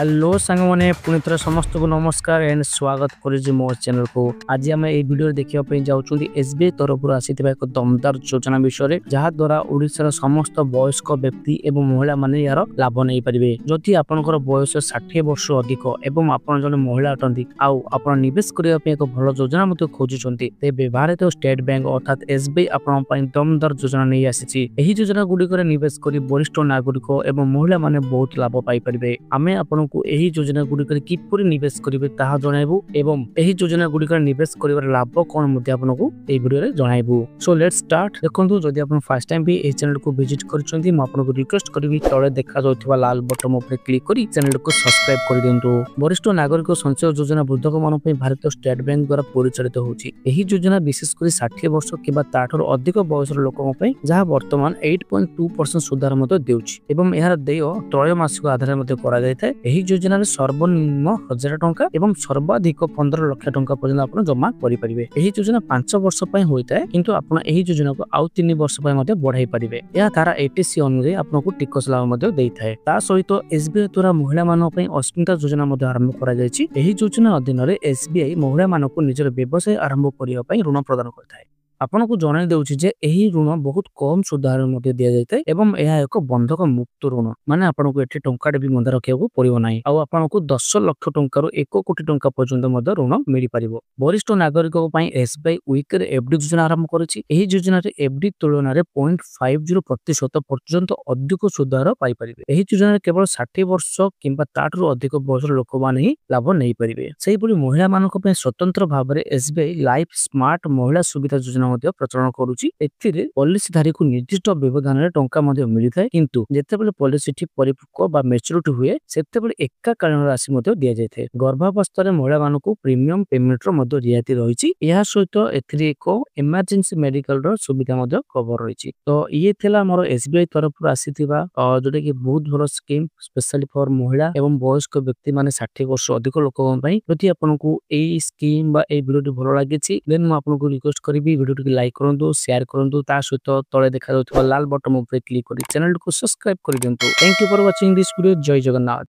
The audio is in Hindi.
हेलो सांग मैंने पुणी थर समस्त को नमस्कार एंड स्वागत करी मो चैनल को। आज आम ये वीडियो देखा जाऊँ एसबीआई तरफ आसी एक दमदार योजना विषय जहाँ द्वारा ओडिशार समस्त वयस्क व्यक्ति एवं महिला माने यार लाभ नहीं पारे। जदि आपंकर बयस 60 वर्ष अधिक एवं आपन जन महिला अटंती आउ आप निवेश करने एक भल योजना खोजुंट तेज भारतीय स्टेट बैंक अर्थात एसबीआई आपण दमदार योजना नहीं आसी। योजना गुड़िक निवेश कर वरिष्ठ नागरिक एवं महिला माने बहुत लाभ पाइपर। आमे आपण एही योजना गुड़िक किपरि निवेश करेंगे ताहा जणाइबु एवं एही योजना गुड़िक निवेश करिवार लाभ कोन मध्ये आपनको एही वीडियो रे जणाइबु। So let's start. देखंतु जदि आपण फर्स्ट टाइम भी एही चैनल को विजिट करछंती म आपनको रिक्वेस्ट करबी तळे देखा जाउथबा लाल बटन ऊपर क्लिक करी चैनल को सब्सक्राइब कर दियंतु। वरिष्ठ नागरिक संचय योजना वृद्धक मान पई भारतीय स्टेट बैंक द्वारा परिचालित होउची। एही योजना विशेष करी 60 वर्ष किबा ताठर अधिक बयसर लोकन पई जहा वर्तमान 8.2% सुधार मध्ये देउची एवं एहार देय त्रयमासिक आधार मध्ये करा जायथाय। एही योजना सर्वनिम्न 1000 टंका एवं सर्वाधिक 15 लाख टंका पर्यंत आपण जमा करि परिबे। एही योजना 5 वर्ष पय होइताय किंतु आपण एही योजना को आउ 3 वर्ष पय मध्ये बढ़ाई परिबे। या तारा एटीसी अनुसार आपनको टिकस लाभ मध्ये देइथाय। ता सहित एसबीआई द्वारा महिला मान पय अस्मिता योजना मध्ये आरंभ करा जायछि। एही योजना अधीन रे एसबीआई महिला मानक निजर व्यवसाय आरंभ करिया पय ऋण प्रदान करथाय। आपनको जणाई देउछि जे एही ऋण बहुत कम सुधार मध्ये दिया जायते एवं एहा एक बंधक मुक्त ऋण माने आपनको एठी टंकाडे भी बंधा रखियाको पड़िबो नाही। आ आपनको 10 लाख टंका रो 1 कोटी टंका पर्यंत मध्ये ऋण मिलि परिबो। वरिष्ठ नागरिक पई एसबीआई वीकर एफडी योजना आरंभ करिछि। एही योजना रे एफडी तुलना रे 0.50% पर्यंत अधिक सुधार पाई परिबे। एही योजना रे केवल 60 वर्ष किंबा ताठरो अधिक बयस लोक माने ही लाभ नै परिबे। सेही परि महिला मानक पई स्वतंत्र भाबरे एसबीआई लाइफ स्मार्ट महिला सुविधा योजना प्रचलन करुची। एथिरे पॉलिसी धारी को निर्दिष्ट व्यवधान रे टंका मध्ये मिलिथाय किंतु जेतेबेले पॉलिसी ठी परिपक्व बा मैच्योरिटी हुए सेतेबेले एका कालीन राशि मध्ये दिया जायथे। गर्भावस्था रे महिला मानकु प्रीमियम पेमेंट रो मध्ये रियायती रहिची। एहा सहित एथिरे एको इमरजेंसी मेडिकल रो सुविधा मध्ये कवर रहिची। तो ये थिला हमर एसबीआई तरफ आसीथिबा जोटा कि बहुत भलो स्कीम स्पेशली फॉर महिला एवं वयस्क व्यक्ति माने 60 वर्ष अधिक लोकन पई। जदि आपनको एई स्कीम बा एई वीडियो भलो लागिछि देन म आपनको रिक्वेस्ट करबी वीडियो लाइक करंतु शेयर करंतु ता सहित तळे देखा जाउथबा लाल बटन ऊपर क्लिक करी चैनल को सब्सक्राइब कर दियंतु। Thank you for watching this video. जय जगन्नाथ।